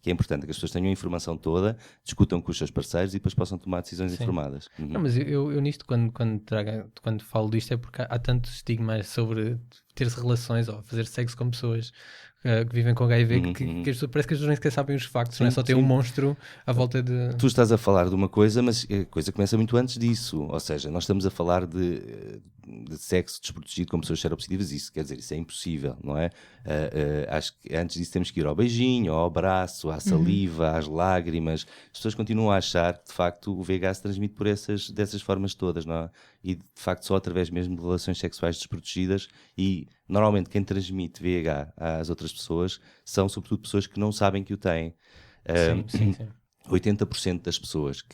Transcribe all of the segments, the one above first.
que é importante que as pessoas tenham a informação toda, discutam com os seus parceiros e depois possam tomar decisões informadas. Não, mas eu nisto, quando falo disto, é porque há tantos estigmas sobre ter-se relações ou fazer sexo com pessoas que vivem com HIV que as pessoas, parece que as pessoas nem sequer sabem os factos, não é só ter um monstro à volta de... Tu estás a falar de uma coisa, mas a coisa começa muito antes disso. Ou seja, nós estamos a falar de sexo desprotegido com pessoas seropositivas, isso quer dizer, isso é impossível, não é? Acho que antes disso temos que ir ao beijinho, ao abraço, à saliva, às lágrimas. As pessoas continuam a achar que de facto o VIH se transmite por dessas formas todas, não é? E de facto só através mesmo de relações sexuais desprotegidas, e normalmente quem transmite VIH às outras pessoas são sobretudo pessoas que não sabem que o têm. Sim. 80% das pessoas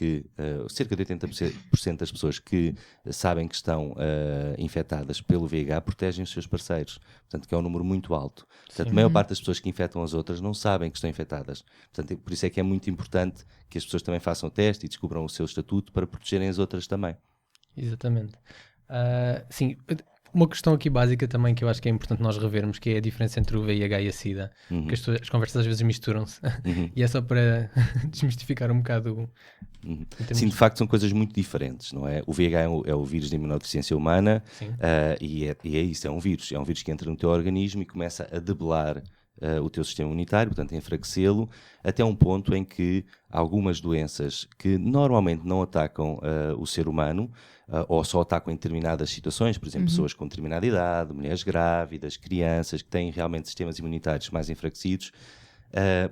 cerca de 80% das pessoas que sabem que estão infectadas pelo VIH protegem os seus parceiros, portanto que é um número muito alto. Portanto, a maior parte das pessoas que infectam as outras não sabem que estão infectadas, portanto por isso é que é muito importante que as pessoas também façam o teste e descubram o seu estatuto para protegerem as outras também. Exatamente. Sim, uma questão aqui básica também que eu acho que é importante nós revermos, que é a diferença entre o VIH e a SIDA, porque as conversas às vezes misturam-se, e é só para desmistificar um bocado. Sim, de facto são coisas muito diferentes, não é? O VIH é o vírus de imunodeficiência humana, e é isso, é um vírus que entra no teu organismo e começa a debelar o teu sistema imunitário, portanto a enfraquecê-lo, até um ponto em que algumas doenças que normalmente não atacam o ser humano, ou só atacam em determinadas situações, por exemplo, pessoas com determinada idade, mulheres grávidas, crianças que têm realmente sistemas imunitários mais enfraquecidos.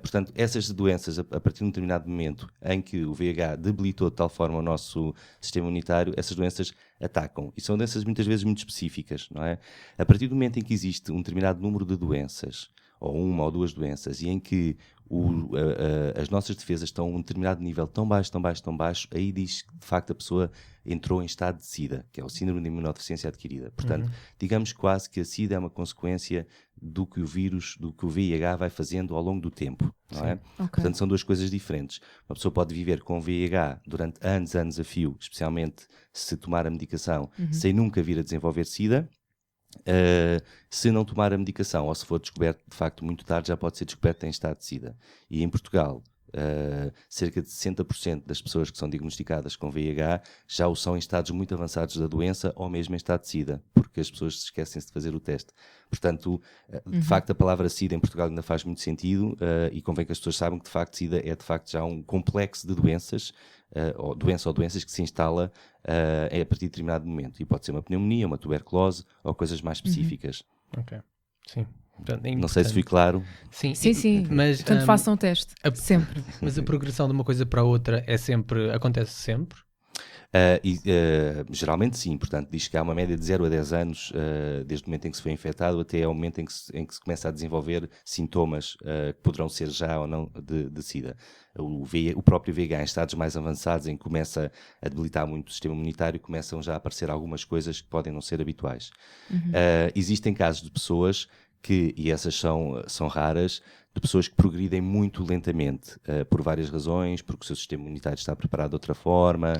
Portanto, essas doenças, a partir de um determinado momento em que o VIH debilitou de tal forma o nosso sistema imunitário, essas doenças atacam. E são doenças muitas vezes muito específicas, não é? A partir do momento em que existe um determinado número de doenças, ou uma ou duas doenças, e em que as nossas defesas estão a um determinado nível tão baixo, aí diz que de facto a pessoa entrou em estado de SIDA, que é o síndrome de imunodeficiência adquirida. Portanto, digamos quase que a SIDA é uma consequência do que o vírus, do que o VIH vai fazendo ao longo do tempo, não é? Okay. Portanto, são duas coisas diferentes. Uma pessoa pode viver com VIH durante anos a fio, especialmente se tomar a medicação, sem nunca vir a desenvolver SIDA. Se não tomar a medicação ou se for descoberto de facto muito tarde, já pode ser descoberto em estado de SIDA. E em Portugal, cerca de 60% das pessoas que são diagnosticadas com VIH já o são em estados muito avançados da doença ou mesmo em estado de SIDA, porque as pessoas esquecem-se de fazer o teste. Portanto, de facto a palavra SIDA em Portugal ainda faz muito sentido, e convém que as pessoas saibam que de facto SIDA é de facto já um complexo de doenças, ou doenças que se instala a partir de determinado momento, e pode ser uma pneumonia, uma tuberculose ou coisas mais específicas. Ok, sim. Portanto, é não sei se fui claro. Sim. Mas, Portanto, façam o teste. Sempre. Mas a progressão de uma coisa para a outra acontece sempre? Geralmente sim, portanto diz que há uma média de 0 a 10 anos desde o momento em que se foi infectado até ao momento em que se começa a desenvolver sintomas que poderão ser já ou não de SIDA. O próprio VIH em estados mais avançados, em que começa a debilitar muito o sistema imunitário, começam já a aparecer algumas coisas que podem não ser habituais. Existem casos de pessoas e essas são raras, de pessoas que progridem muito lentamente, por várias razões, porque o seu sistema imunitário está preparado de outra forma,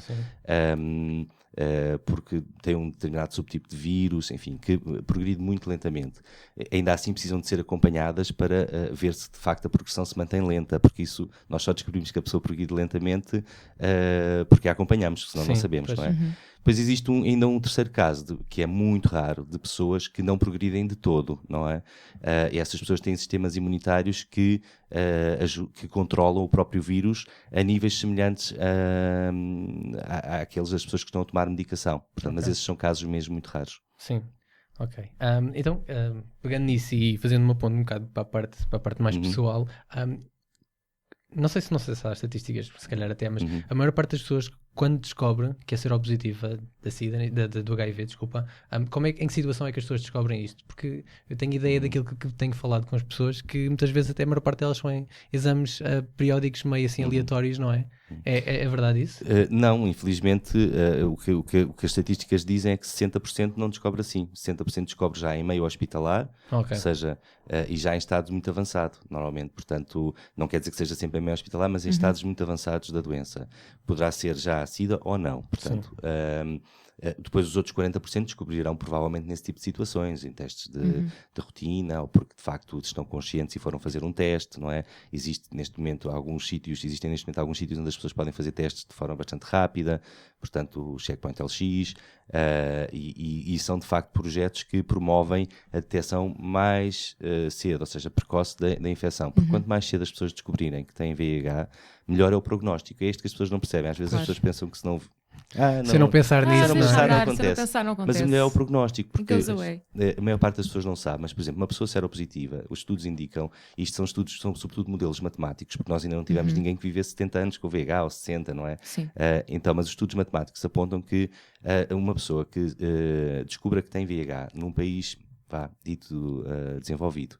porque tem um determinado subtipo de vírus, enfim, que progride muito lentamente. Ainda assim precisam de ser acompanhadas para ver se de facto a progressão se mantém lenta, porque isso nós só descobrimos que a pessoa progride lentamente porque a acompanhamos, senão não sabemos, não é? Depois existe ainda um terceiro caso, que é muito raro, de pessoas que não progridem de todo, não é? E essas pessoas têm sistemas imunitários que controlam o próprio vírus a níveis semelhantes àqueles das pessoas que estão a tomar medicação. Portanto, mas esses são casos mesmo muito raros. Sim. Ok. Então, pegando nisso e fazendo uma ponte um bocado para a parte mais pessoal, não sei se há estatísticas, se calhar até, mas a maior parte das pessoas, quando descobre que é seropositiva da SIDA, do HIV, desculpa, em que situação é que as pessoas descobrem isto? Porque eu tenho ideia daquilo que tenho falado com as pessoas, que muitas vezes até a maior parte delas são em exames periódicos meio assim aleatórios, não é? É verdade isso? Não, infelizmente, o que as estatísticas dizem é que 60% não descobre assim. 60% descobre já em meio hospitalar, Ok. ou seja, e já em estado muito avançado, normalmente. Portanto, não quer dizer que seja sempre em meio hospitalar, mas em estados muito avançados da doença. Poderá ser já a SIDA ou não. Portanto, depois os outros 40% descobrirão provavelmente nesse tipo de situações, em testes de rotina, ou porque de facto estão conscientes e foram fazer um teste, não é? Existem neste momento alguns sítios onde as pessoas podem fazer testes de forma bastante rápida, portanto o Checkpoint LX, e são de facto projetos que promovem a detecção mais cedo, ou seja, precoce da infecção, porque quanto mais cedo as pessoas descobrirem que têm VIH, melhor é o prognóstico. É isto que as pessoas não percebem. Às vezes as pessoas pensam que se não pensar nisso, se não pensar, não Se acontece. não pensar, não Mas acontece. o melhor é o prognóstico, porque Goes away. a maior parte das pessoas não sabe. Mas, por exemplo, uma pessoa seropositiva, os estudos indicam, isto são estudos, são sobretudo modelos matemáticos, porque nós ainda não tivemos ninguém que vivesse 70 anos com VIH ou 60, não é? Sim. Então, mas os estudos matemáticos apontam que uma pessoa que descubra que tem VIH num país dito desenvolvido,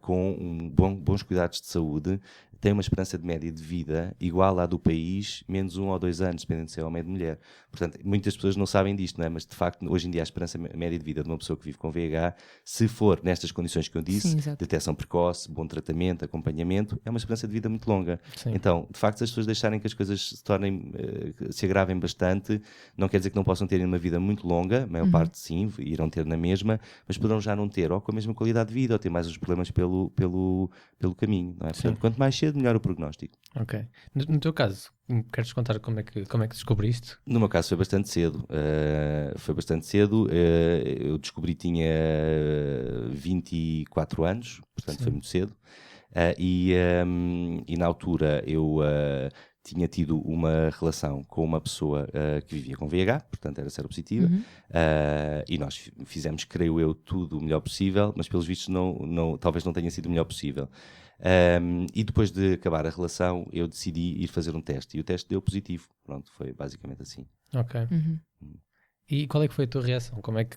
com bons cuidados de saúde, tem uma esperança de média de vida igual à do país, menos 1 ou 2 anos, dependendo se é homem ou de mulher. Portanto, muitas pessoas não sabem disto, não é? Mas de facto, hoje em dia, a esperança média de vida de uma pessoa que vive com VIH, se for nestas condições que eu disse, Sim, exato. detecção precoce, bom tratamento, acompanhamento, é uma esperança de vida muito longa. Sim. Então, de facto, se as pessoas deixarem que as coisas se tornem, se agravem bastante, não quer dizer que não possam ter uma vida muito longa, a maior parte sim, irão ter na mesma, mas poderão já não ter, ou com a mesma qualidade de vida, ou ter mais os problemas pelo caminho, não é? Portanto, quanto mais cedo, melhor o prognóstico. Ok. No teu caso, queres contar como é que descobriste? No meu caso foi bastante cedo. Eu descobri tinha 24 anos, portanto foi muito cedo. E na altura eu tinha tido uma relação com uma pessoa que vivia com VIH, portanto era seropositiva, e nós fizemos, creio eu, tudo o melhor possível, mas pelos vistos talvez não tenha sido o melhor possível. E depois de acabar a relação, eu decidi ir fazer um teste, e o teste deu positivo. Pronto, foi basicamente assim. Ok. E qual é que foi a tua reação? Como é que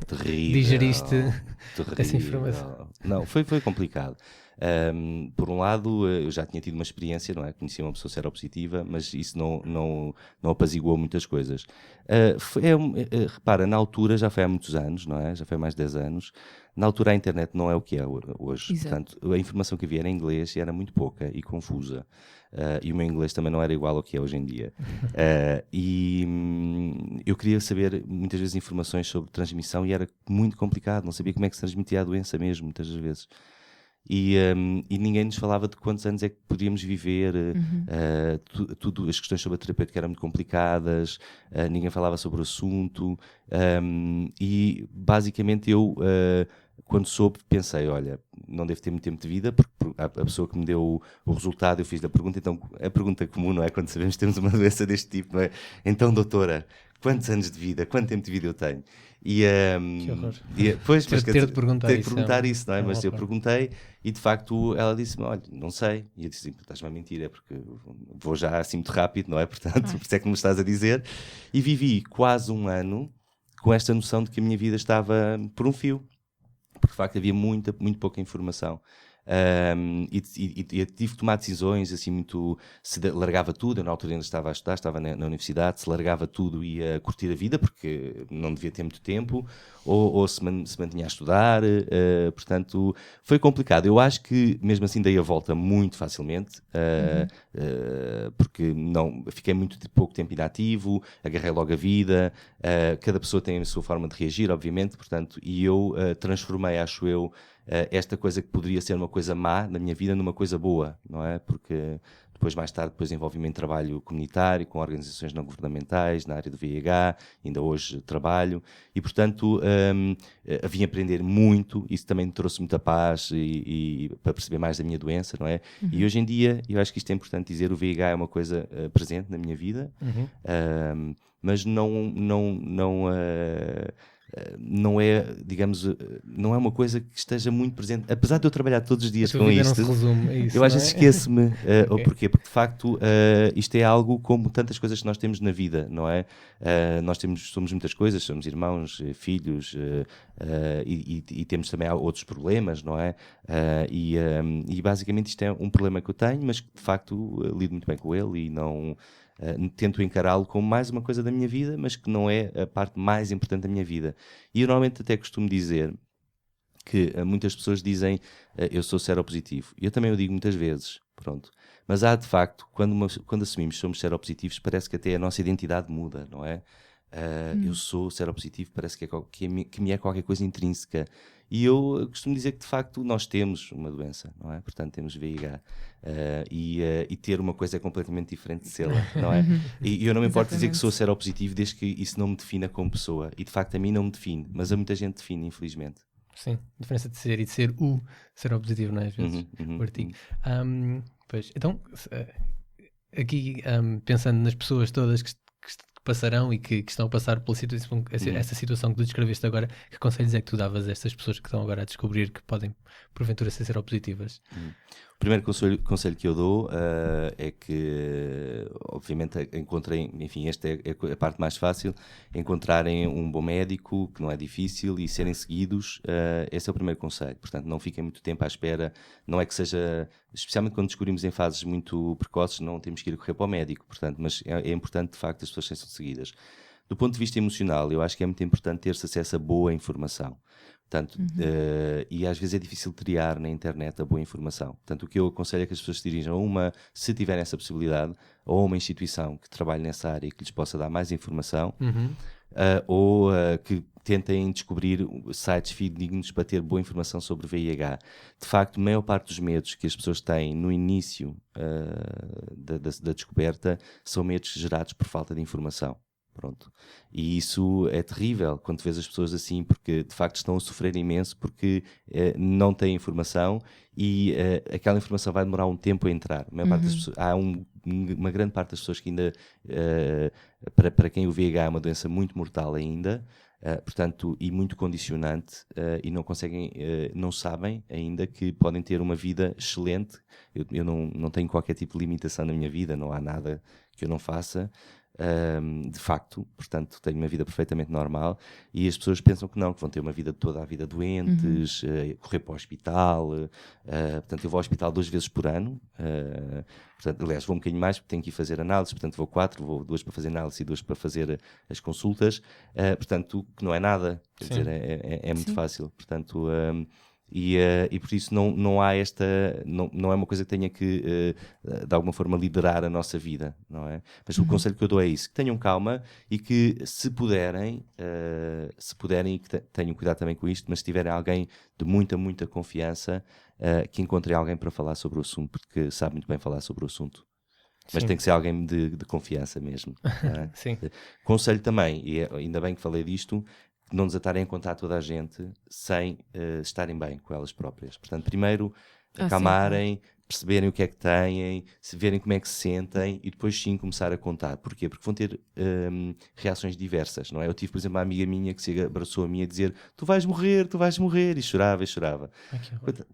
Terrível, digeriste terrível. essa informação? Não, foi complicado. Por um lado, eu já tinha tido uma experiência, não é? Conhecia uma pessoa seropositiva, mas isso não apaziguou muitas coisas. Repara, na altura, já foi há muitos anos, não é? Já foi há mais de 10 anos. Na altura a internet não é o que é hoje. Exato. Portanto, a informação que havia era em inglês e era muito pouca e confusa. E o meu inglês também não era igual ao que é hoje em dia. Eu queria saber muitas vezes informações sobre transmissão e era muito complicado. Não sabia como é que se transmitia a doença mesmo, muitas das vezes. E ninguém nos falava de quantos anos é que podíamos viver, as questões sobre a terapêutica eram muito complicadas, ninguém falava sobre o assunto, e basicamente eu, quando soube, pensei, olha, não devo ter muito tempo de vida, porque a pessoa que me deu o resultado, eu fiz a pergunta, então a pergunta comum, não é? Quando sabemos que temos uma doença deste tipo, não é? Então, doutora, quantos anos de vida, quanto tempo de vida eu tenho? Que horror. Pois, mas ter de perguntar isso, não é? Mas eu perguntei e de facto ela disse-me, olha, não sei. E eu disse, estás-me a mentir, é porque vou já assim muito rápido, não é? Portanto, por isso é que me estás a dizer. E vivi quase um ano com esta noção de que a minha vida estava por um fio. Porque de facto havia muito pouca informação. E tive que tomar decisões assim muito, se largava tudo, eu na altura ainda estava a estudar, estava na universidade, se largava tudo e ia curtir a vida porque não devia ter muito tempo, ou se mantinha a estudar, portanto foi complicado. Eu acho que mesmo assim dei a volta muito facilmente, porque fiquei muito pouco tempo inativo, agarrei logo a vida, cada pessoa tem a sua forma de reagir, obviamente, portanto, e eu transformei, acho eu, esta coisa que poderia ser uma coisa má na minha vida numa coisa boa, não é? Porque mais tarde envolvi-me em trabalho comunitário com organizações não governamentais na área do VIH, ainda hoje trabalho e portanto vim aprender muito, isso também me trouxe muita paz e para perceber mais da minha doença, não é? E hoje em dia, eu acho que isto é importante dizer, o VIH é uma coisa presente na minha vida, mas não não é, digamos, não é uma coisa que esteja muito presente. Apesar de eu trabalhar todos os dias A tua com vida isto, não se resume a isso, eu às não vezes é? esqueço-me. Ok. Porquê? Porque de facto isto é algo como tantas coisas que nós temos na vida, não é? Nós somos muitas coisas, somos irmãos, filhos, e temos também outros problemas, não é? E basicamente isto é um problema que eu tenho, mas que de facto lido muito bem com ele e não tento encará-lo como mais uma coisa da minha vida, mas que não é a parte mais importante da minha vida. E eu normalmente até costumo dizer que muitas pessoas dizem eu sou seropositivo. E eu também o digo muitas vezes, pronto. Mas há de facto, quando assumimos que somos seropositivos, parece que até a nossa identidade muda, não é? Eu sou seropositivo, parece que me é qualquer coisa intrínseca. E eu costumo dizer que de facto nós temos uma doença, não é? Portanto, temos VIH. E ter uma coisa é completamente diferente de sê-la, não é? E eu não me importo dizer que sou seropositivo desde que isso não me defina como pessoa. E de facto a mim não me define, mas a muita gente define, infelizmente. Sim, a diferença de ser e de ser o seropositivo, não é? Às vezes, o artigo. Pois, então, aqui pensando nas pessoas todas que passarão e que estão a passar pela situação, essa situação que tu descreveste agora, que conselhos é que tu davas a estas pessoas que estão agora a descobrir que podem, porventura, ser seropositivas? O primeiro conselho que eu dou é que, obviamente, encontrem, enfim, esta é a parte mais fácil, encontrarem um bom médico, que não é difícil, e serem seguidos. Esse é o primeiro conselho. Portanto, não fiquem muito tempo à espera. Não é que seja, especialmente quando descobrimos em fases muito precoces, não temos que ir correr para o médico. Portanto, mas é importante, de facto, as pessoas sejam seguidas. Do ponto de vista emocional, eu acho que é muito importante ter-se acesso a boa informação. Portanto, e às vezes é difícil triar na internet a boa informação. Portanto, o que eu aconselho é que as pessoas se dirijam se tiverem essa possibilidade, ou a uma instituição que trabalhe nessa área e que lhes possa dar mais informação, ou que tentem descobrir sites fidedignos para ter boa informação sobre o VIH. De facto, a maior parte dos medos que as pessoas têm no início da descoberta são medos gerados por falta de informação. Pronto. E isso é terrível quando vês as pessoas assim, porque de facto estão a sofrer imenso porque não têm informação e aquela informação vai demorar um tempo a entrar. A maior parte das pessoas, há uma grande parte das pessoas que ainda, para quem o VIH é uma doença muito mortal ainda, portanto, e muito condicionante, e não conseguem, não sabem ainda que podem ter uma vida excelente. Eu não tenho qualquer tipo de limitação na minha vida, não há nada que eu não faça. De facto, portanto tenho uma vida perfeitamente normal e as pessoas pensam que não, que vão ter uma vida toda a vida doentes, correr para o hospital, portanto eu vou ao hospital 2 vezes por ano, portanto, aliás vou um bocadinho mais porque tenho que ir fazer análises, portanto vou 4, vou 2 para fazer análise e 2 para fazer as consultas, portanto que não é nada, quer dizer, é muito fácil, portanto e por isso não há não é uma coisa que tenha que de alguma forma liderar a nossa vida, não é? Mas o conselho que eu dou é isso, que tenham calma e que se puderem e que tenham cuidado também com isto, mas se tiverem alguém de muita confiança, que encontrem alguém para falar sobre o assunto, porque sabe muito bem falar sobre o assunto. Mas tem que ser alguém de confiança mesmo, não é? Sim. Conselho também, e ainda bem que falei disto, não desatarem a contar toda a gente sem estarem bem com elas próprias. Portanto, primeiro acalmarem, perceberem o que é que têm, se verem como é que se sentem e depois sim começar a contar. Porquê? Porque vão ter reações diversas, não é? Eu tive, por exemplo, uma amiga minha que se abraçou a mim a dizer tu vais morrer, e chorava.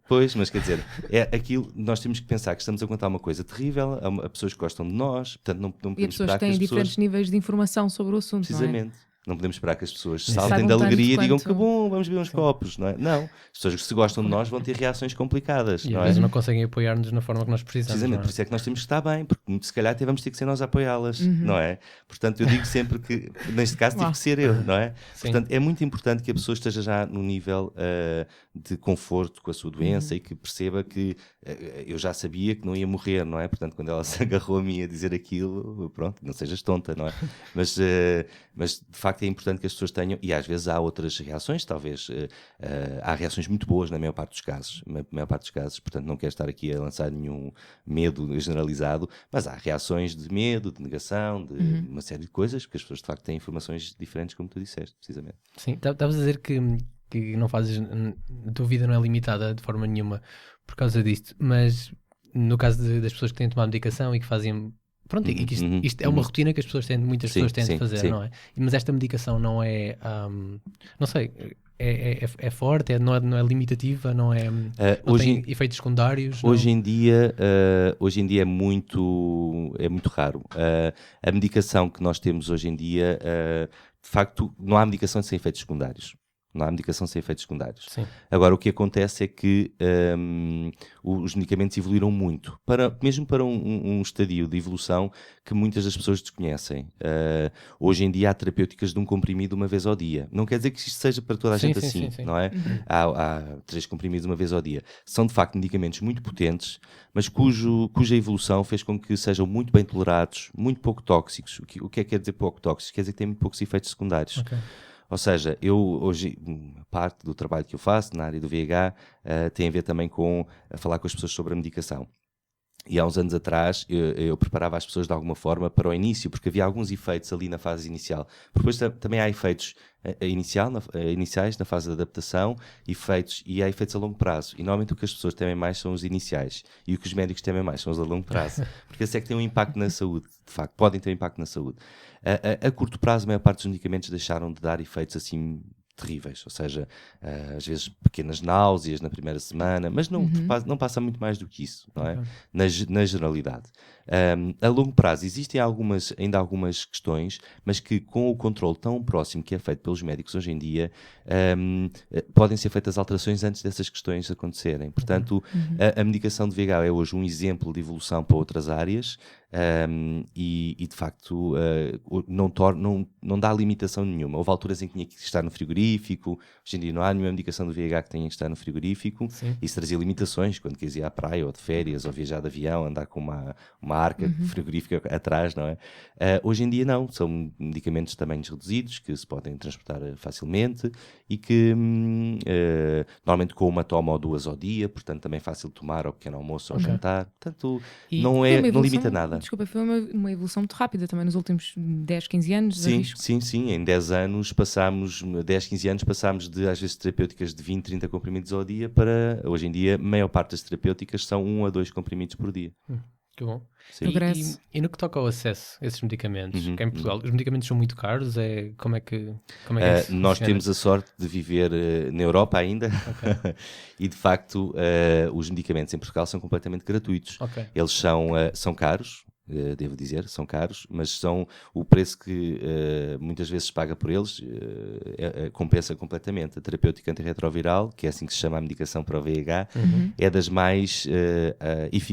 Pois, mas quer dizer, é aquilo, nós temos que pensar que estamos a contar uma coisa terrível a pessoas que gostam de nós, portanto não podemos E as pessoas esperar têm que as diferentes pessoas... níveis de informação sobre o assunto, Precisamente. não é? Não podemos esperar que as pessoas Sim. saltem de Saibam alegria e tanto digam quanto- que bom, vamos beber uns copos, não é? Não. As pessoas que se gostam de nós vão ter reações complicadas, E não às é? vezes não conseguem apoiar-nos na forma que nós precisamos. Precisamente, não é? por isso é que nós temos que estar bem, porque se calhar até vamos ter que ser nós a apoiá-las, não é? Portanto, eu digo sempre que, neste caso, tive que ser eu, não é? Sim. Portanto, é muito importante que a pessoa esteja já no nível de conforto com a sua doença e que perceba que eu já sabia que não ia morrer, não é? Portanto, quando ela se agarrou a mim a dizer aquilo, pronto, não sejas tonta, não é? Mas de facto é importante que as pessoas tenham, e às vezes há outras reações, talvez há reações muito boas na maior parte dos casos, portanto não quero estar aqui a lançar nenhum medo generalizado, mas há reações de medo, de negação, de uma série de coisas, porque as pessoas de facto têm informações diferentes, como tu disseste, precisamente. Sim, estavas a dizer que não fazes, a tua vida não é limitada de forma nenhuma por causa disto, mas no caso das pessoas que têm de tomar medicação e que fazem pronto, e que isto é uma rotina que as pessoas têm, muitas pessoas têm de fazer, não é? Mas esta medicação não é, não sei, é forte, não é limitativa, não tem efeitos secundários? Hoje em dia é muito raro. A medicação que nós temos hoje em dia, de facto, não há medicação sem efeitos secundários. Não há medicação sem efeitos secundários. Sim. Agora, o que acontece é que os medicamentos evoluíram muito, mesmo para um estadio de evolução que muitas das pessoas desconhecem. Hoje em dia há terapêuticas de um comprimido uma vez ao dia. Não quer dizer que isto seja para toda a gente assim, não é? Há 3 comprimidos uma vez ao dia. São, de facto, medicamentos muito potentes, mas cuja evolução fez com que sejam muito bem tolerados, muito pouco tóxicos. O que é que quer dizer pouco tóxicos? Quer dizer que têm muito poucos efeitos secundários. Okay. Ou seja, eu hoje, parte do trabalho que eu faço na área do VIH tem a ver também com falar com as pessoas sobre a medicação. E há uns anos atrás eu preparava as pessoas de alguma forma para o início, porque havia alguns efeitos ali na fase inicial. Depois também há efeitos iniciais na fase de adaptação, e há efeitos a longo prazo. E normalmente o que as pessoas temem mais são os iniciais. E o que os médicos temem mais são os a longo prazo. Porque esse é que tem um impacto na saúde, de facto. Podem ter um impacto na saúde. A curto prazo, a maior parte dos medicamentos deixaram de dar efeitos assim terríveis, ou seja, às vezes pequenas náuseas na primeira semana, mas não passa muito mais do que isso, não é? Na generalidade. A longo prazo existem ainda algumas questões, mas que com o controle tão próximo que é feito pelos médicos hoje em dia, podem ser feitas alterações antes dessas questões acontecerem. Portanto, a medicação de VIH é hoje um exemplo de evolução para outras áreas, e de facto não dá limitação nenhuma. Houve alturas em que tinha que estar no frigorífico, hoje em dia não há nenhuma medicação do VIH que tenha que estar no frigorífico. Sim. Isso trazia limitações quando quis ir à praia ou de férias ou viajar de avião, andar com uma arca frigorífica atrás, não é? Hoje em dia não, são medicamentos de tamanhos reduzidos que se podem transportar facilmente e que normalmente com uma toma ou 2 ao dia, portanto também é fácil de tomar ao pequeno almoço ou ao jantar, portanto não limita nada. Desculpa, foi uma evolução muito rápida também nos últimos 10, 15 anos. Sim, em 10 anos passámos de às vezes terapêuticas de 20, 30 comprimidos ao dia para, hoje em dia, a maior parte das terapêuticas são 1 a 2 comprimidos por dia. Que bom. E no que toca ao acesso a esses medicamentos, que em Portugal, os medicamentos são muito caros? Como é que nós temos a sorte de viver na Europa ainda, e de facto os medicamentos em Portugal são completamente gratuitos. Eles são caros, devo dizer, são caros, mas são o preço que muitas vezes se paga por eles, compensa completamente. A terapêutica antirretroviral, que é assim que se chama a medicação para o VIH, é das mais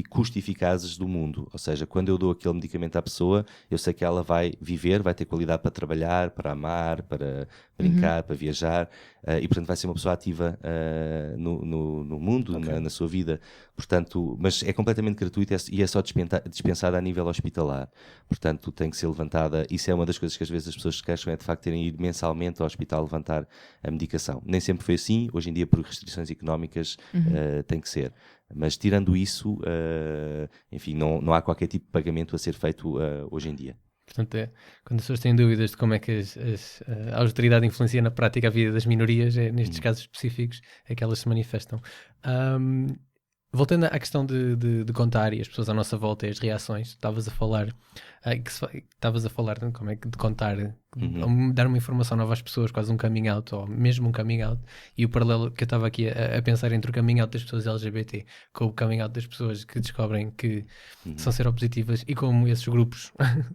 custo-eficazes do mundo. Ou seja, quando eu dou aquele medicamento à pessoa, eu sei que ela vai viver, vai ter qualidade para trabalhar, para amar, para brincar, para viajar, e portanto vai ser uma pessoa ativa no mundo, na sua vida. Portanto, mas é completamente gratuito e é só dispensada a nível hospitalar. Portanto, tem que ser levantada. Isso é uma das coisas que às vezes as pessoas se queixam, é de facto terem ido mensalmente ao hospital levantar a medicação. Nem sempre foi assim, hoje em dia por restrições económicas tem que ser. Mas tirando isso, enfim, não há qualquer tipo de pagamento a ser feito hoje em dia. Portanto, quando as pessoas têm dúvidas de como é que a austeridade influencia na prática a vida das minorias, nestes casos específicos, é que elas se manifestam. Voltando à questão de contar e as pessoas à nossa volta e as reações, estavas a falar como é que de contar, dar uma informação nova às pessoas, quase um coming out, ou mesmo um coming out, e o paralelo que eu estava aqui a pensar entre o coming out das pessoas LGBT com o coming out das pessoas que descobrem que são seropositivas, e como esses grupos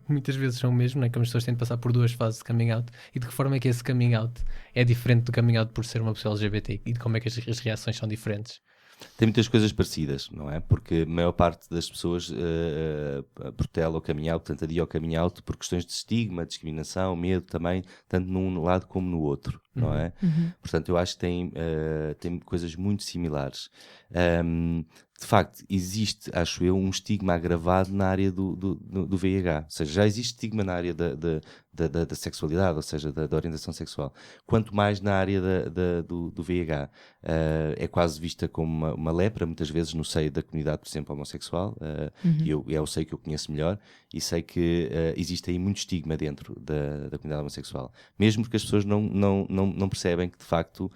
muitas vezes são o mesmo, né? Como as pessoas têm de passar por 2 fases de coming out, e de que forma é que esse coming out é diferente do coming out por ser uma pessoa LGBT, e de como é que as reações são diferentes. Tem muitas coisas parecidas, não é? Porque a maior parte das pessoas protela o coming out, portanto adia ao coming out por questões de estigma, discriminação, medo também, tanto num lado como no outro, não é? Portanto, eu acho que tem coisas muito similares. De facto, existe, acho eu, um estigma agravado na área do VIH. Ou seja, já existe estigma na área da sexualidade, ou seja, da orientação sexual. Quanto mais na área do VIH. É quase vista como uma lepra, muitas vezes, no seio da comunidade, por exemplo, homossexual. Eu sei que eu conheço melhor e sei que existe aí muito estigma dentro da comunidade homossexual. Mesmo porque as pessoas não percebem que, de facto,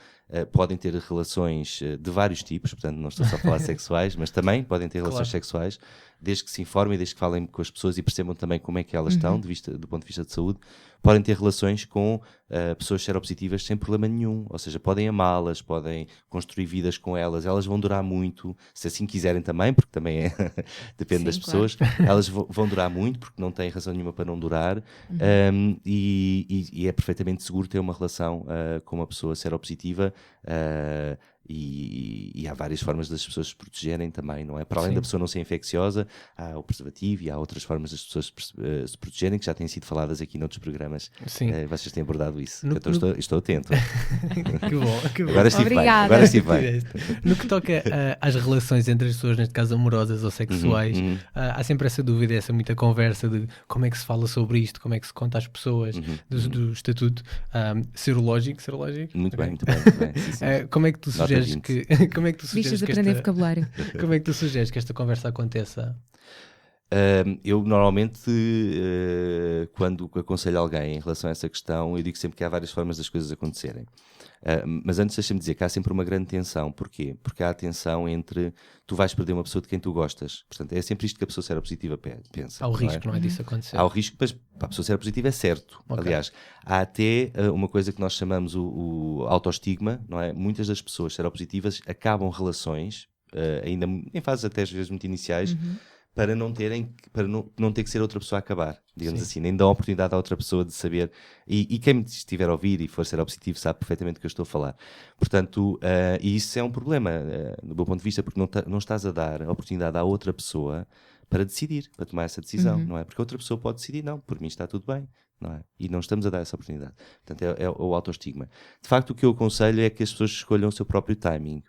podem ter relações de vários tipos, portanto não estou só a falar sexuais, mas também podem ter relações sexuais desde que se informem, desde que falem com as pessoas e percebam também como é que elas estão, do ponto de vista de saúde, podem ter relações com pessoas seropositivas sem problema nenhum. Ou seja, podem amá-las, podem construir vidas com elas, elas vão durar muito, se assim quiserem também, porque também depende das pessoas, elas vão durar muito, porque não têm razão nenhuma para não durar, e é perfeitamente seguro ter uma relação com uma pessoa seropositiva, e há várias formas das pessoas se protegerem também, não é? Para além da pessoa não ser infecciosa, há o preservativo e há outras formas das pessoas se protegerem, que já têm sido faladas aqui noutros programas. Sim. Vocês têm abordado isso. Estou atento. Que bom, que bom. Agora estive bem. Obrigada. Agora estive bem. No que toca às relações entre as pessoas, neste caso amorosas ou sexuais, há sempre essa dúvida, essa muita conversa de como é que se fala sobre isto, como é que se conta às pessoas do estatuto serológico. Muito Okay. bem, muito bem. Muito bem. Sim, sim. Como é que tu sugeres como é que tu sugeres Vistas de que aprender esta, vocabulário. como é que tu sugeres que esta conversa aconteça? Eu normalmente, quando aconselho alguém em relação a essa questão, eu digo sempre que há várias formas das coisas acontecerem. Mas antes deixa-me dizer que há sempre uma grande tensão. Porquê? Porque há a tensão entre tu vais perder uma pessoa de quem tu gostas. Portanto, é sempre isto que a pessoa seropositiva pensa. Há o risco, não é disso acontecer? Há o risco, mas para a pessoa seropositiva é certo. Okay. Aliás, há até uma coisa que nós chamamos o autoestigma, não é? Muitas das pessoas seropositivas acabam relações, ainda em fases até às vezes muito iniciais, para não ter que ser outra pessoa a acabar, digamos assim, nem dão a oportunidade à outra pessoa de saber, e quem me estiver a ouvir e for seropositivo sabe perfeitamente do que eu estou a falar. Portanto, e isso é um problema, do meu ponto de vista, porque não estás a dar a oportunidade à outra pessoa para decidir, para tomar essa decisão, não é? Porque a outra pessoa pode decidir, não, por mim está tudo bem, não é? E não estamos a dar essa oportunidade. Portanto, é o autoestigma. De facto, o que eu aconselho é que as pessoas escolham o seu próprio timing.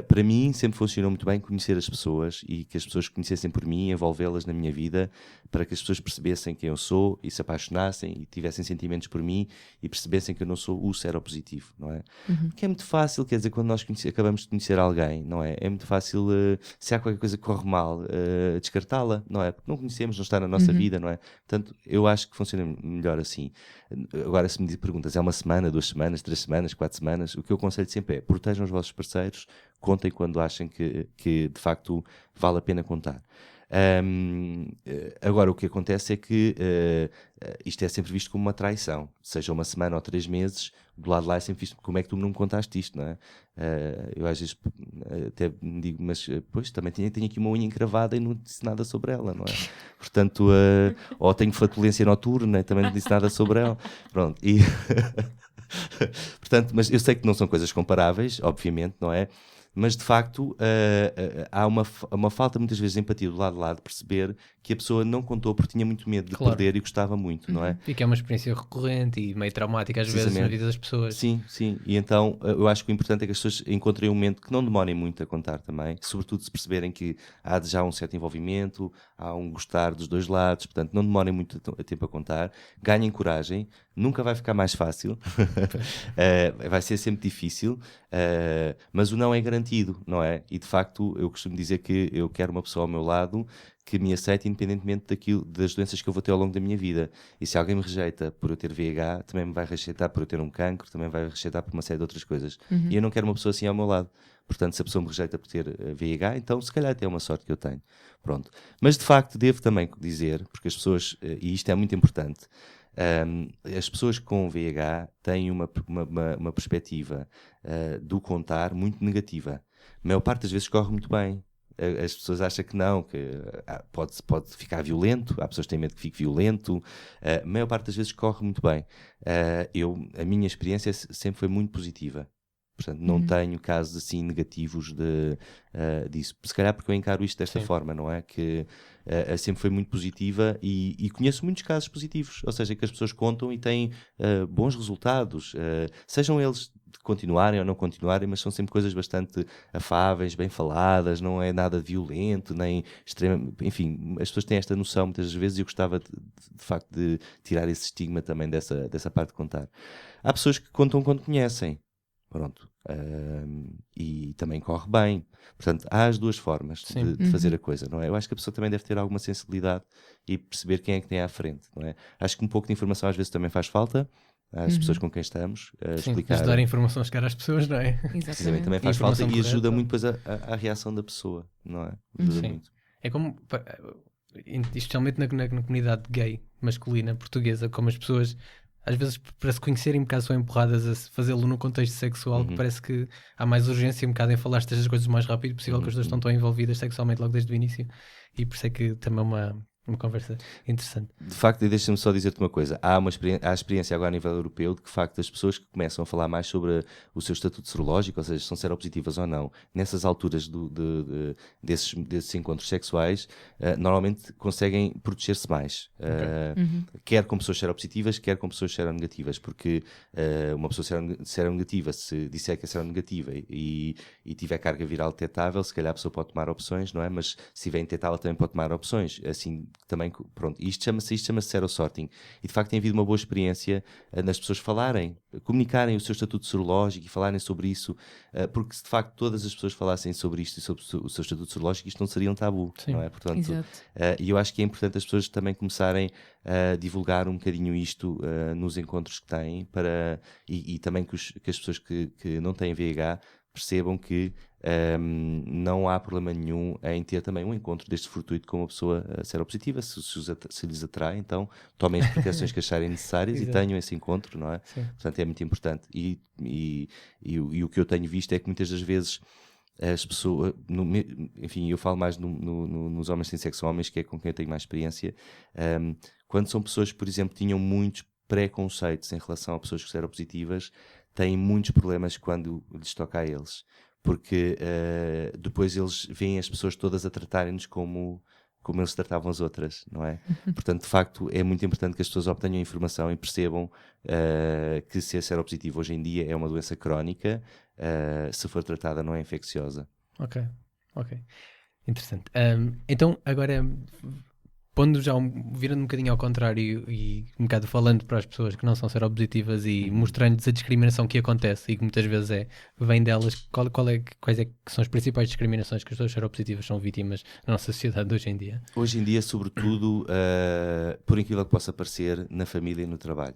Para mim sempre funcionou muito bem conhecer as pessoas e que as pessoas conhecessem por mim, envolvê-las na minha vida, para que as pessoas percebessem quem eu sou e se apaixonassem e tivessem sentimentos por mim e percebessem que eu não sou o seropositivo, não é? Porque é muito fácil, quer dizer, quando nós acabamos de conhecer alguém, não é? É muito fácil, se há qualquer coisa que corre mal, descartá-la, não é? Porque não conhecemos, não está na nossa vida, não é? Portanto, eu acho que funciona melhor assim. Agora, se me perguntas, é uma semana, 2 semanas, 3 semanas, 4 semanas, o que eu aconselho sempre é protejam os vossos parceiros, contem quando achem que de facto vale a pena contar. Agora, o que acontece é que isto é sempre visto como uma traição, seja uma semana ou 3 meses, do lado de lá é sempre visto como é que tu não me contaste isto, não é? Eu às vezes até me digo, mas pois também tenho aqui uma unha encravada e não disse nada sobre ela, não é? Portanto, ou tenho flatulência noturna e também não disse nada sobre ela. Pronto, e portanto, mas eu sei que não são coisas comparáveis, obviamente, não é? Mas de facto há uma falta muitas vezes de empatia do lado de lá, de perceber que a pessoa não contou porque tinha muito medo de perder e gostava muito, não é? E que é uma experiência recorrente e meio traumática às vezes na vida das pessoas. Sim, sim. E então eu acho que o importante é que as pessoas encontrem um momento que não demorem muito a contar também, sobretudo se perceberem que há já um certo envolvimento, há um gostar dos dois lados, portanto não demorem muito tempo a contar, ganhem coragem, nunca vai ficar mais fácil, vai ser sempre difícil, mas o não é garantido, não é? E de facto eu costumo dizer que eu quero uma pessoa ao meu lado que me aceite independentemente das doenças que eu vou ter ao longo da minha vida. E se alguém me rejeita por eu ter VIH, também me vai rejeitar por eu ter um cancro, também vai rejeitar por uma série de outras coisas. E eu não quero uma pessoa assim ao meu lado. Portanto, se a pessoa me rejeita por ter VIH, então se calhar até é uma sorte que eu tenho. Pronto. Mas de facto devo também dizer, porque as pessoas, e isto é muito importante, as pessoas com VIH têm uma perspectiva do contar muito negativa. A maior parte das vezes corre muito bem. As pessoas acham que não, que pode ficar violento, há pessoas que têm medo que fique violento, a maior parte das vezes corre muito bem. A minha experiência sempre foi muito positiva, portanto não tenho casos assim negativos disso, se calhar porque eu encaro isto desta forma, não é? Que sempre foi muito positiva e conheço muitos casos positivos, ou seja, que as pessoas contam e têm bons resultados, sejam eles de continuarem ou não continuarem, mas são sempre coisas bastante afáveis, bem faladas, não é nada violento, nem extremo, enfim, as pessoas têm esta noção muitas vezes e eu gostava de facto de tirar esse estigma também dessa parte de contar. Há pessoas que contam quando conhecem, pronto, e também corre bem. Portanto, há as duas formas de fazer a coisa, não é? Eu acho que a pessoa também deve ter alguma sensibilidade e perceber quem é que tem à frente, não é? Acho que um pouco de informação às vezes também faz falta às pessoas com quem estamos, explicar. Ajudar a informação a chegar às pessoas, não é? Exatamente. Também faz falta e correta. ajuda muito depois a reação da pessoa, não é? Ajuda muito. É como, especialmente na comunidade gay masculina portuguesa, como as pessoas às vezes para se conhecerem um bocado são empurradas a fazê-lo no contexto sexual, que parece que há mais urgência um bocado em falar estas coisas o mais rápido possível, que as pessoas estão tão envolvidas sexualmente logo desde o início, e por isso é que também é uma conversa interessante. De facto, e deixa-me só dizer-te uma coisa, há a experiência agora a nível europeu de que, de facto, as pessoas que começam a falar mais sobre o seu estatuto serológico, ou seja, se são seropositivas ou não, nessas alturas desses encontros sexuais, normalmente conseguem proteger-se mais, quer com pessoas seropositivas, quer com pessoas seronegativas, porque uma pessoa seronegativa, se disser que é seronegativa e tiver carga viral detectável, se calhar a pessoa pode tomar opções, não é? Mas se tiver indetetável também pode tomar opções, assim também, pronto, isto chama-se serosorting, e de facto tem havido uma boa experiência nas pessoas falarem, comunicarem o seu estatuto serológico e falarem sobre isso, porque se de facto todas as pessoas falassem sobre isto e sobre o seu estatuto serológico, isto não seria um tabu. Sim. Não é? Portanto, e eu acho que é importante as pessoas também começarem a divulgar um bocadinho isto nos encontros que têm, e também que as pessoas que não têm VIH percebam que não há problema nenhum em ter também um encontro deste fortuito com uma pessoa seropositiva, se lhes atrai, então tomem as precauções que acharem necessárias e tenham esse encontro, não é? Sim. Portanto, é muito importante. E o que eu tenho visto é que muitas das vezes as pessoas, enfim, eu falo mais nos homens sem sexo homens, que é com quem eu tenho mais experiência, quando são pessoas que, por exemplo, tinham muitos preconceitos em relação a pessoas seropositivas, têm muitos problemas quando lhes toca a eles, porque depois eles veem as pessoas todas a tratarem-nos como eles tratavam as outras, não é? Portanto, de facto, é muito importante que as pessoas obtenham informação e percebam que ser seropositivo hoje em dia é uma doença crónica, se for tratada não é infecciosa. Ok. Interessante. Então, agora, virando um bocadinho ao contrário e um bocado falando para as pessoas que não são seropositivas e mostrando-lhes a discriminação que acontece e que muitas vezes vem delas, quais é que são as principais discriminações que as pessoas seropositivas são vítimas na nossa sociedade hoje em dia? Hoje em dia, sobretudo, por incrível que possa parecer, na família e no trabalho.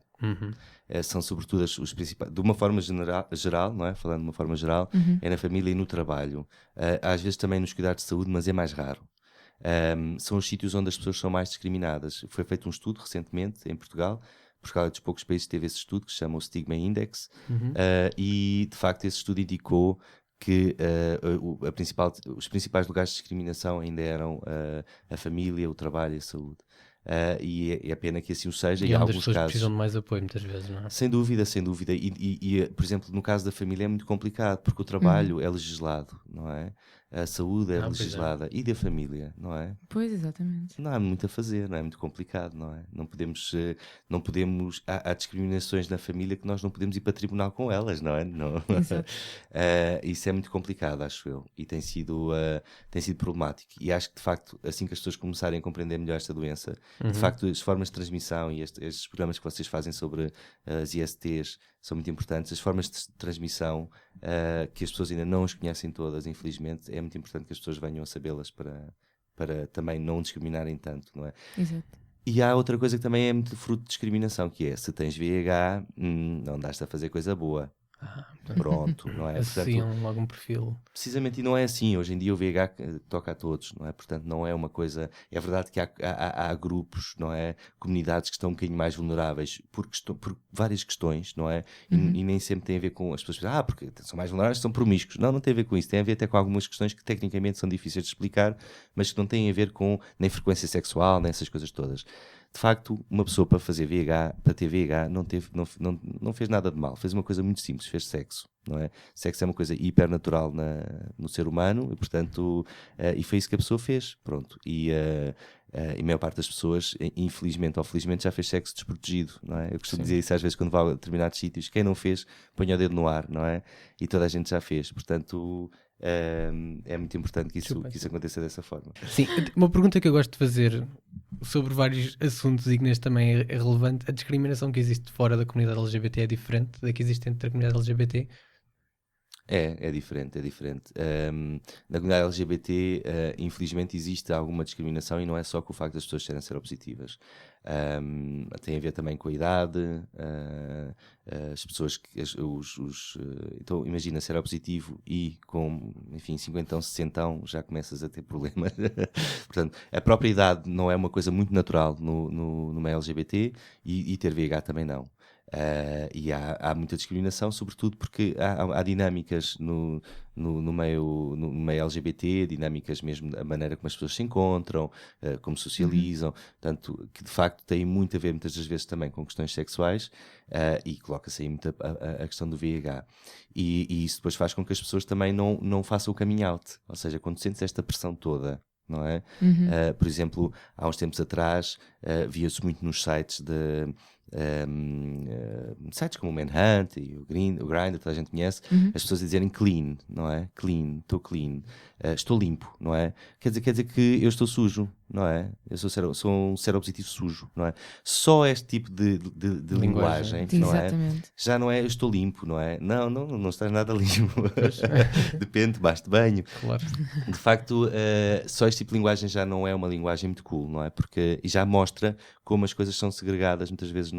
São sobretudo os principais, de uma forma geral, não é? Falando de uma forma geral, é na família e no trabalho. Às vezes também nos cuidados de saúde, mas é mais raro. São os sítios onde as pessoas são mais discriminadas. Foi feito um estudo recentemente em Portugal, Portugal é dos poucos países que teve esse estudo, que se chama o Stigma Index, e de facto esse estudo indicou que os principais lugares de discriminação ainda eram a família, o trabalho e a saúde. E é pena que assim o seja. E em onde alguns as pessoas casos precisam de mais apoio muitas vezes, não é? Sem dúvida. E, por exemplo, no caso da família é muito complicado, porque o trabalho é legislado, não é? A saúde é legislada. E da família, não é? Pois, exatamente. Não há muito a fazer, não é? É muito complicado, não é? Não podemos há discriminações na família que nós não podemos ir para tribunal com elas, não é? Não. Isso é muito complicado, acho eu, e tem sido problemático, e acho que de facto, assim que as pessoas começarem a compreender melhor esta doença, de facto as formas de transmissão e estes programas que vocês fazem sobre as ISTs são muito importantes, as formas de transmissão que as pessoas ainda não as conhecem todas, infelizmente, é muito importante que as pessoas venham a sabê-las para também não discriminarem tanto, não é? Exato. E há outra coisa que também é muito fruto de discriminação, que é, se tens VIH, não dás-te a fazer coisa boa. Pronto, não é? Associam logo um perfil. Precisamente, e não é assim. Hoje em dia o VIH toca a todos, não é? Portanto, não é uma coisa... É verdade que há grupos, não é? Comunidades que estão um bocadinho mais vulneráveis por várias questões, não é? E nem sempre tem a ver com... As pessoas pensam, porque são mais vulneráveis, são promíscuos. Não tem a ver com isso. Tem a ver até com algumas questões que tecnicamente são difíceis de explicar, mas que não têm a ver com nem frequência sexual, nem essas coisas todas. De facto, uma pessoa para ter VIH, não fez nada de mal. Fez uma coisa muito simples, fez sexo, não é? Sexo é uma coisa hipernatural no ser humano e, portanto, e foi isso que a pessoa fez, pronto. E a maior parte das pessoas, infelizmente ou felizmente, já fez sexo desprotegido, não é? Eu costumo dizer isso às vezes quando vou a determinados sítios. Quem não fez, põe o dedo no ar, não é? E toda a gente já fez, portanto... é muito importante que isso aconteça dessa forma. Sim, uma pergunta que eu gosto de fazer sobre vários assuntos e que neste também é relevante: a discriminação que existe fora da comunidade LGBT é diferente da que existe entre a comunidade LGBT? É diferente, é diferente. Na comunidade LGBT, infelizmente, existe alguma discriminação e não é só com o facto das pessoas serem seropositivas. Tem a ver também com a idade, as pessoas então imagina seropositivo e com, enfim, 50, 60 já começas a ter problemas. Portanto, a própria idade não é uma coisa muito natural no meio LGBT e ter VIH também não. E há muita discriminação, sobretudo porque há dinâmicas no meio LGBT, dinâmicas mesmo da maneira como as pessoas se encontram, como socializam, tanto que de facto tem muito a ver muitas das vezes também com questões sexuais, e coloca-se aí muito a questão do VIH. E isso depois faz com que as pessoas também não façam o coming out, ou seja, quando sentes esta pressão toda, não é? Por exemplo, há uns tempos atrás via-se muito nos sites sites como o Manhunt e o Grindr, toda a gente conhece, as pessoas a dizerem clean, não é? Clean, estou clean, estou limpo, não é? Quer dizer que eu estou sujo, não é? Eu sou um seropositivo sujo, não é? Só este tipo de linguagem, não é? Exatamente. Já não é eu estou limpo, não é? Não estás nada limpo. Depende, basta banho. Claro. De facto, só este tipo de linguagem já não é uma linguagem muito cool, não é? Porque e já mostra como as coisas são segregadas muitas vezes e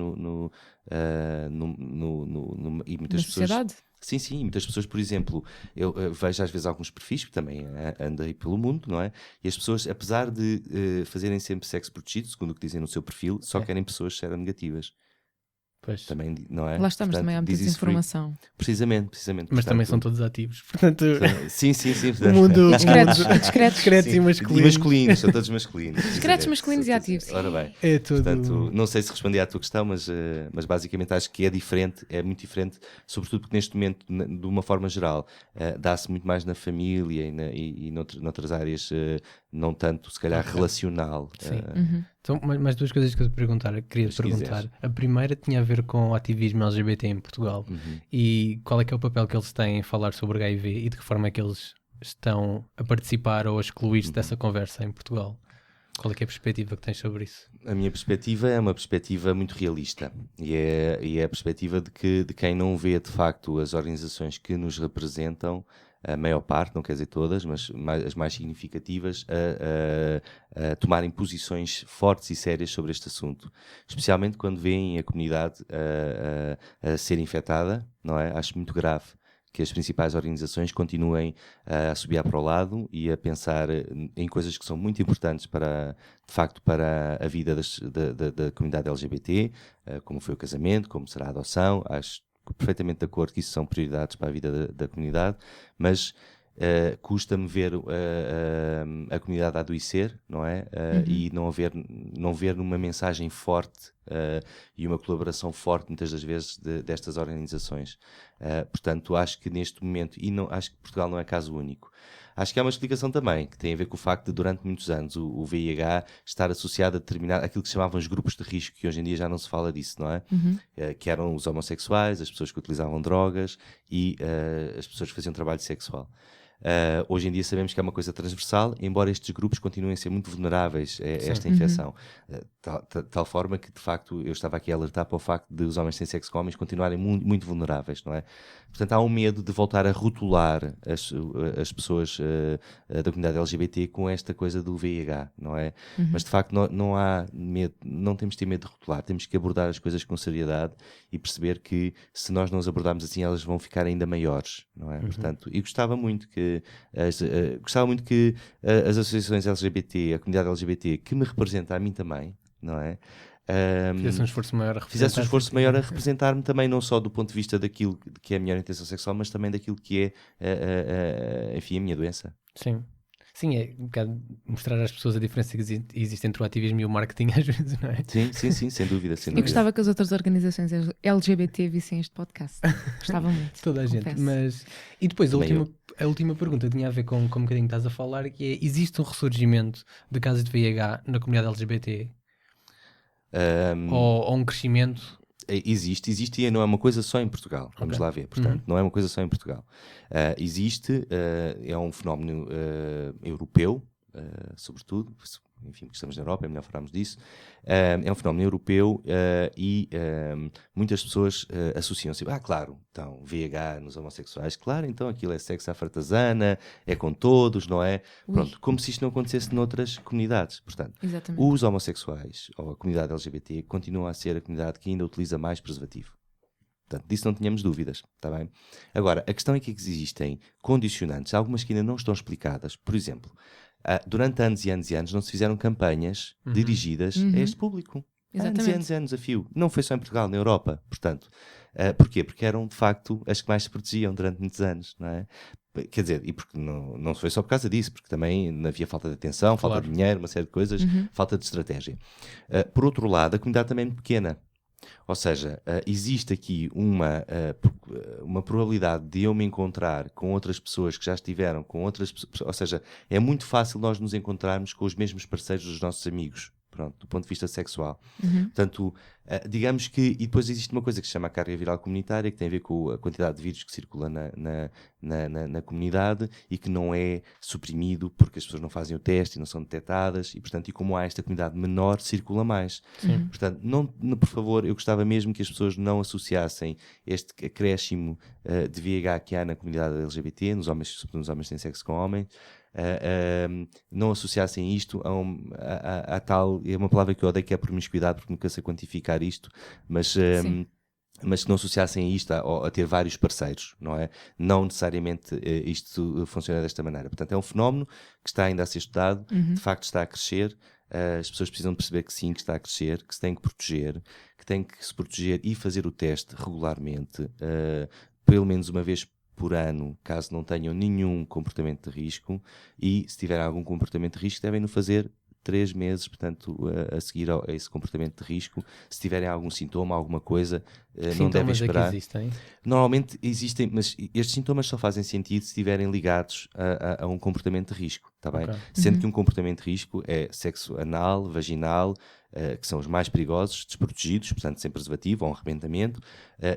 muitas Na pessoas. sociedade? Sim, e muitas pessoas, por exemplo, eu vejo às vezes alguns perfis, que também andei pelo mundo, não é? E as pessoas, apesar de fazerem sempre sexo protegido, segundo o que dizem no seu perfil, só querem pessoas seronegativas. Pois. Também, não é? Lá estamos, Portanto, também há muita disease desinformação. Precisamente. Mas Portanto, também são todos ativos. Portanto, Sim. o mundo Discretos. e masculino. E masculinos, são todos masculinos. Discretos, precisamente. masculinos e São todos- ativos. Ora bem. É tudo. Portanto, não sei se respondi à tua questão, mas basicamente acho que é diferente, é muito diferente, sobretudo porque neste momento, de uma forma geral, dá-se muito mais na família e noutras áreas, não tanto, se calhar, relacional. Sim. Então, mais duas coisas que eu queria te perguntar. quiseres. A primeira tinha a ver com o ativismo LGBT em Portugal e qual é que é o papel que eles têm em falar sobre HIV e de que forma é que eles estão a participar ou a excluir-se dessa conversa em Portugal. Qual é que é a perspectiva que tens sobre isso? A minha perspectiva é uma perspectiva muito realista e é a perspectiva de quem não vê de facto as organizações que nos representam, a maior parte, não quer dizer todas, mas as mais significativas, a tomarem posições fortes e sérias sobre este assunto. Especialmente quando veem a comunidade a ser infectada, não é? Acho muito grave que as principais organizações continuem a subir para o lado e a pensar em coisas que são muito importantes de facto, para a vida da comunidade LGBT, como foi o casamento, como será a adoção. Acho perfeitamente de acordo que isso são prioridades para a vida da comunidade, mas custa-me ver a comunidade a adoecer, não é? E não ver uma mensagem forte e uma colaboração forte, muitas das vezes, destas organizações. Portanto, acho que neste momento, acho que Portugal não é caso único. Acho que há uma explicação também, que tem a ver com o facto de, durante muitos anos, o VIH estar associado a aquilo que se chamavam os grupos de risco, que hoje em dia já não se fala disso, não é? Que eram os homossexuais, as pessoas que utilizavam drogas e as pessoas que faziam trabalho sexual. Hoje em dia sabemos que é uma coisa transversal, embora estes grupos continuem a ser muito vulneráveis a esta infecção. Tal forma que, de facto, eu estava aqui a alertar para o facto de os homens sem sexo com homens continuarem muito, muito vulneráveis, não é? Portanto, há um medo de voltar a rotular as pessoas da comunidade LGBT com esta coisa do VIH, não é? Mas, de facto, não há medo, não temos de ter medo de rotular, temos que abordar as coisas com seriedade e perceber que, se nós não as abordarmos assim, elas vão ficar ainda maiores, não é? Portanto, e gostava muito que as associações LGBT, a comunidade LGBT, que me representa a mim também, não é? Fizesse um esforço maior a Fizesse um representar-te. esforço maior a representar-me também, não só do ponto de vista daquilo que é a minha orientação sexual, mas também daquilo que é, enfim, a minha doença. Sim, é um bocado mostrar às pessoas a diferença que existe entre o ativismo e o marketing às vezes, não é? Sim, sem dúvida. Eu gostava que as outras organizações LGBT vissem este podcast. Gostava muito. Toda a gente. confesso. E depois Também a última pergunta tinha a ver com um bocadinho que estás a falar, que é: existe um ressurgimento de casos de VIH na comunidade LGBT? Ou um crescimento? Existe e não é uma coisa só em Portugal. Vamos lá ver. Portanto, não é uma coisa só em Portugal. É um fenómeno europeu, sobretudo, enfim, porque estamos na Europa, é melhor falarmos disso. É um fenómeno europeu e muitas pessoas associam-se. Claro, então, VH nos homossexuais, claro, então aquilo é sexo à fartazana, é com todos, não é? Pronto, como se isto não acontecesse noutras comunidades. Portanto, Exatamente. os homossexuais, ou a comunidade LGBT, continua a ser a comunidade que ainda utiliza mais preservativo. Portanto, disso não tínhamos dúvidas, está bem? Agora, a questão é que existem condicionantes, algumas que ainda não estão explicadas. Por exemplo, durante anos e anos e anos não se fizeram campanhas dirigidas a este público. Exatamente. Anos e anos a fio. Não foi só em Portugal, na Europa. Portanto, porquê? Porque eram, de facto, as que mais se protegiam durante muitos anos, não é? Quer dizer, e porque não foi só por causa disso, porque também havia falta de atenção, falta de dinheiro, uma série de coisas, falta de estratégia. Por outro lado, a comunidade também é muito pequena. Ou seja, existe aqui uma probabilidade de eu me encontrar com outras pessoas que já estiveram com outras pessoas. Ou seja, é muito fácil nós nos encontrarmos com os mesmos parceiros dos nossos amigos. Pronto, do ponto de vista sexual. Portanto, digamos que... E depois existe uma coisa que se chama a carga viral comunitária, que tem a ver com a quantidade de vírus que circula na comunidade e que não é suprimido porque as pessoas não fazem o teste e não são detectadas. E, portanto, e como há esta comunidade menor, circula mais. Portanto, por favor, eu gostava mesmo que as pessoas não associassem este acréscimo de VIH que há na comunidade LGBT, nos homens que têm sexo com homens, não associassem isto a tal, é uma palavra que eu odeio, que é promiscuidade, porque nunca sei quantificar isto, mas que não associassem isto a ter vários parceiros, não é? Não necessariamente isto funciona desta maneira. Portanto, é um fenómeno que está ainda a ser estudado, de facto está a crescer, as pessoas precisam de perceber que sim, que está a crescer, que se tem que proteger, que tem que se proteger e fazer o teste regularmente, pelo menos uma vez por ano, caso não tenham nenhum comportamento de risco, e se tiverem algum comportamento de risco devem-no fazer 3 meses, portanto, a seguir a esse comportamento de risco. Se tiverem algum sintoma, alguma coisa, não devem esperar. É que existem? Normalmente existem, mas estes sintomas só fazem sentido se estiverem ligados a um comportamento de risco, está bem? Ok. Sendo que um comportamento de risco é sexo anal, vaginal, que são os mais perigosos, desprotegidos, portanto sem preservativo ou um arrebentamento,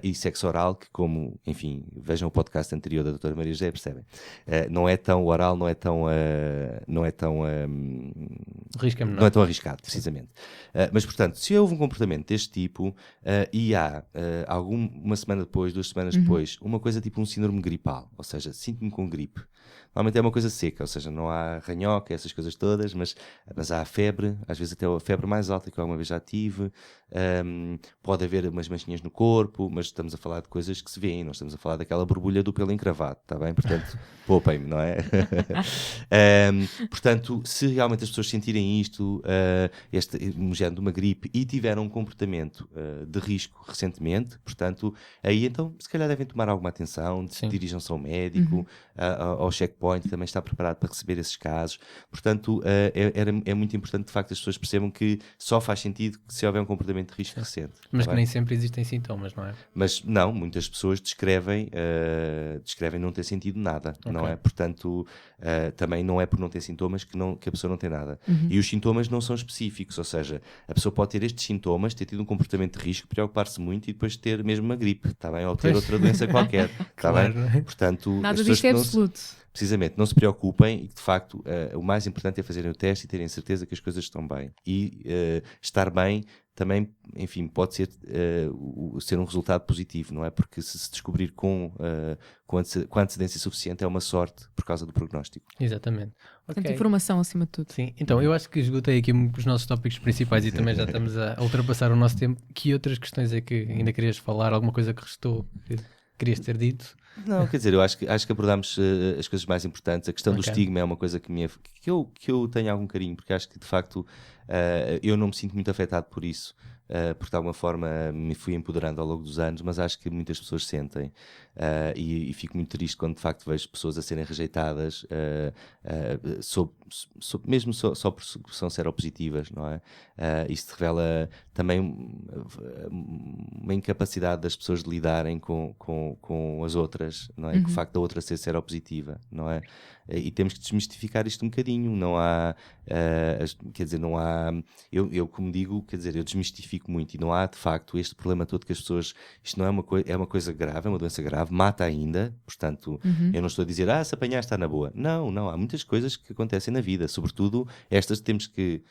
e sexo oral, que como, enfim, vejam o podcast anterior da doutora Maria José, percebem? Não é tão oral, não é tão O risco é menor. não é tão arriscado, precisamente. Mas, portanto, se houve um comportamento deste tipo e há uma semana depois, 2 semanas depois, uma coisa tipo um síndrome gripal, ou seja, sinto-me com gripe. Normalmente é uma coisa seca, ou seja, não há ranhoca, essas coisas todas, mas há febre, às vezes até a febre mais alta que eu alguma vez já tive, pode haver umas manchinhas no corpo, mas estamos a falar de coisas que se vêem, não estamos a falar daquela borbulha do pelo encravado, está bem? Portanto, poupem-me, não é? Portanto, se realmente as pessoas sentirem isto, um género de uma gripe, e tiveram um comportamento de risco recentemente, portanto, aí então se calhar devem tomar alguma atenção, dirijam-se ao médico, ao checkpoint, também está preparado para receber esses casos. Portanto, é muito importante de facto as pessoas percebam que só faz sentido se houver um comportamento de risco recente. Mas tá que bem? nem sempre existem sintomas, não é? Mas não, muitas pessoas descrevem não ter sentido nada, não é? Portanto, também não é por não ter sintomas que a pessoa não tem nada. E os sintomas não são específicos, ou seja, a pessoa pode ter estes sintomas, ter tido um comportamento de risco, preocupar-se muito e depois ter mesmo uma gripe, está bem? Ou ter outra doença qualquer, está Claro. bem? Portanto, Nada as pessoas disto é que não absoluto. precisamente, não se preocupem e que de facto o mais importante é fazerem o teste e terem certeza que as coisas estão bem. E estar bem também, enfim, pode ser um resultado positivo, não é? Porque se descobrir com antecedência suficiente é uma sorte por causa do prognóstico. Exatamente. Portanto, Ok. informação acima de tudo. Sim, então eu acho que esgotei aqui os nossos tópicos principais e também já estamos a ultrapassar o nosso tempo. Que outras questões é que ainda querias falar? Alguma coisa que restou que querias ter dito? Não, quer dizer, eu acho que abordámos as coisas mais importantes. A questão do estigma é uma coisa que eu tenho algum carinho, porque acho que de facto eu não me sinto muito afetado por isso, porque de alguma forma me fui empoderando ao longo dos anos, mas acho que muitas pessoas sentem e fico muito triste quando de facto vejo pessoas a serem rejeitadas mesmo só por são seropositivas, não é? Isso revela também uma incapacidade das pessoas de lidarem com as outras outras, não é? Que o facto da outra ser seropositiva, não é? E temos que desmistificar isto um bocadinho, não há, quer dizer, não há, eu como digo, quer dizer, eu desmistifico muito e não há de facto este problema todo que as pessoas, isto não é é uma coisa grave, é uma doença grave, mata ainda, portanto, eu não estou a dizer, se apanhar está na boa. Não, há muitas coisas que acontecem na vida, sobretudo estas temos que,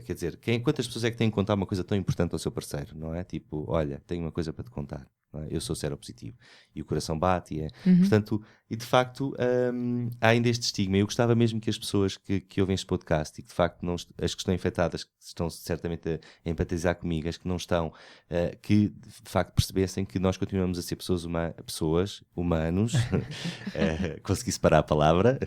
quer dizer, quantas pessoas é que têm que contar uma coisa tão importante ao seu parceiro, não é? Tipo, olha, tenho uma coisa para te contar. Eu sou seropositivo e o coração bate portanto, e de facto há ainda este estigma. Eu gostava mesmo que as pessoas que ouvem este podcast e que de facto as que estão infectadas, que estão certamente a empatizar comigo, as que não estão, que de facto percebessem que nós continuamos a ser pessoas humanos, consegui separar a palavra,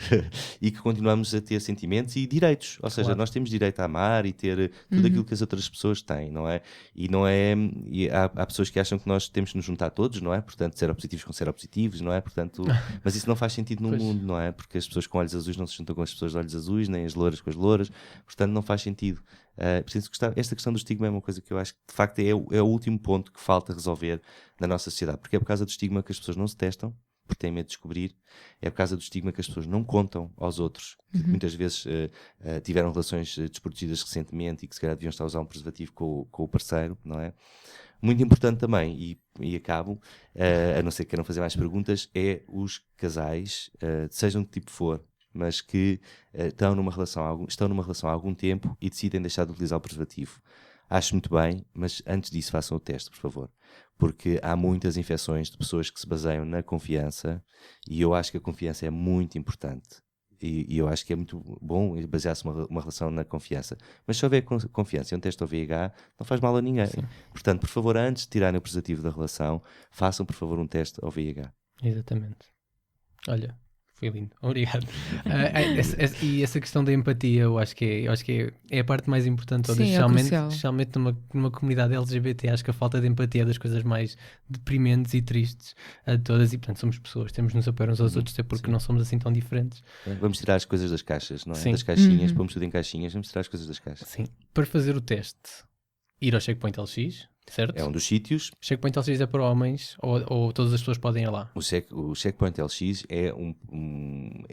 e que continuamos a ter sentimentos e direitos, ou seja, Claro. nós temos direito a amar e ter tudo aquilo que as outras pessoas têm, não é? E há pessoas que acham que nós temos que nos juntar todos, não é? Portanto, seropositivos com seropositivos, não é? Portanto, mas isso não faz sentido no mundo, não é? Porque as pessoas com olhos azuis não se juntam com as pessoas de olhos azuis, nem as louras com as louras, portanto não faz sentido. Esta questão do estigma é uma coisa que eu acho que de facto é o último ponto que falta resolver na nossa sociedade, porque é por causa do estigma que as pessoas não se testam, porque têm medo de descobrir, é por causa do estigma que as pessoas não contam aos outros, que muitas vezes tiveram relações desprotegidas recentemente e que se calhar deviam estar a usar um preservativo com o parceiro, não é? Muito importante também, e acabo, a não ser que queiram fazer mais perguntas, é os casais, sejam de tipo for, mas que estão numa relação há algum tempo e decidem deixar de utilizar o preservativo. Acho muito bem, mas antes disso façam o teste, por favor. Porque há muitas infecções de pessoas que se baseiam na confiança e eu acho que a confiança é muito importante. E eu acho que é muito bom basear-se uma relação na confiança. Mas se houver confiança e um teste ao VIH, não faz mal a ninguém. Sim. Portanto, por favor, antes de tirarem o preservativo da relação, façam, por favor, um teste ao VIH. Exatamente. Olha, foi lindo. Obrigado. E essa questão da empatia, eu acho que é a parte mais importante. Sim, especialmente numa comunidade LGBT. Acho que a falta de empatia é das coisas mais deprimentes e tristes a todas. E, portanto, somos pessoas, temos de nos apoiar uns aos outros, até porque não somos assim tão diferentes. Vamos tirar as coisas das caixas, não é? Sim. Das caixinhas, pomos tudo em caixinhas, vamos tirar as coisas das caixas. Sim. Para fazer o teste, ir ao Checkpoint LX, certo? É um dos sítios. Checkpoint LX é para homens ou todas as pessoas podem ir lá? O Checkpoint LX é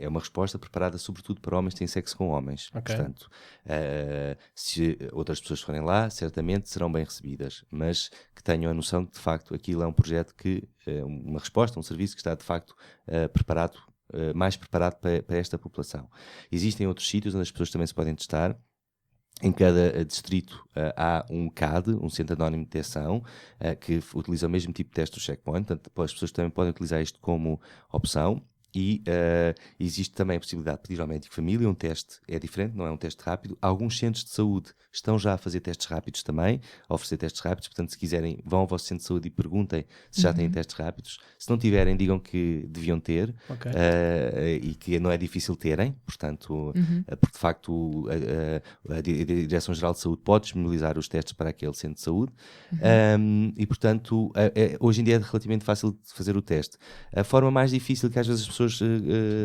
uma resposta preparada sobretudo para homens que têm sexo com homens. Ok. Portanto, se outras pessoas forem lá, certamente serão bem recebidas, mas que tenham a noção que de facto aquilo é um projeto uma resposta, um serviço que está de facto preparado, mais preparado para esta população. Existem outros sítios onde as pessoas também se podem testar. Em cada distrito há um CAD, um Centro Anónimo de Detecção, que utiliza o mesmo tipo de teste do Checkpoint, portanto as pessoas também podem utilizar isto como opção. E existe também a possibilidade de pedir ao médico de família um teste, é diferente, não é um teste rápido. Alguns centros de saúde estão já a fazer testes rápidos também, a oferecer testes rápidos, portanto se quiserem vão ao vosso centro de saúde e perguntem se já têm testes rápidos. Se não tiverem, digam que deviam ter, Ok. e que não é difícil terem, portanto, porque de facto a Direção-Geral de Saúde pode disponibilizar os testes para aquele centro de saúde, e portanto hoje em dia é relativamente fácil de fazer o teste. A forma mais difícil que às vezes as pessoas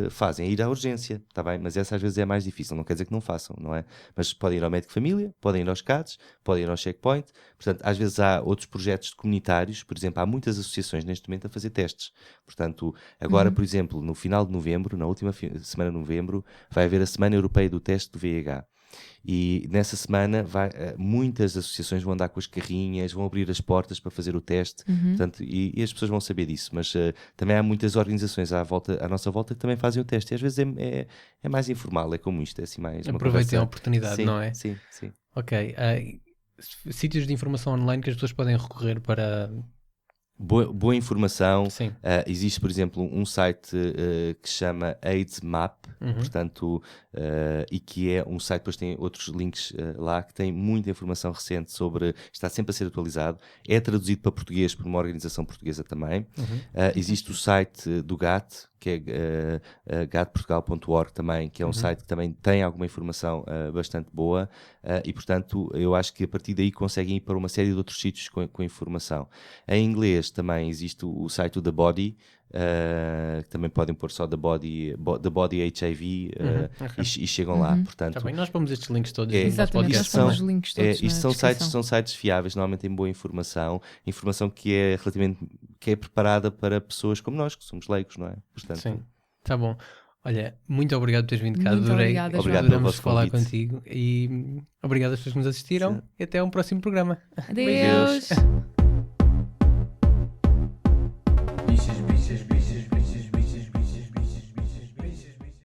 fazem é ir à urgência, tá bem? Mas essa às vezes é mais difícil, não quer dizer que não façam, não é? Mas podem ir ao médico de família, podem ir aos CADs, podem ir ao Checkpoint, portanto às vezes há outros projetos comunitários, por exemplo, há muitas associações neste momento a fazer testes, portanto agora, por exemplo, no final de novembro, na última semana de novembro, vai haver a Semana Europeia do Teste do VIH. E nessa semana muitas associações vão andar com as carrinhas, vão abrir as portas para fazer o teste, portanto, e as pessoas vão saber disso, mas também há muitas organizações à nossa volta que também fazem o teste, e às vezes é mais informal, é como isto, é assim mais uma Aproveitem conversa. a oportunidade, Sim, não é? Sim. Ok. Sítios de informação online que as pessoas podem recorrer para... Boa informação. Sim. Existe, por exemplo, um site que se chama AIDS Map, portanto, e que é um site, depois tem outros links lá, que tem muita informação recente está sempre a ser atualizado, é traduzido para português por uma organização portuguesa também. Existe o site do GAT, que é gatportugal.org também, que é um site que também tem alguma informação bastante boa, e portanto eu acho que a partir daí conseguem ir para uma série de outros sítios com informação. Em inglês também existe o site do The Body, também podem pôr só The Body HIV e chegam lá. Portanto, Tá bem, nós pomos estes links todos. É, no nosso Exatamente, nós podcast pomos também. os links todos isto na são descrição. sites fiáveis, normalmente têm boa informação que é relativamente que é preparada para pessoas como nós, que somos leigos, não é? Portanto, Sim, tá bom. Olha, muito obrigado por teres vindo cá. Muito Adorei. obrigada, João. Obrigado pelo Adoramos vosso falar convite. contigo e obrigado às pessoas que nos assistiram e até um próximo programa. Adeus! Beijos.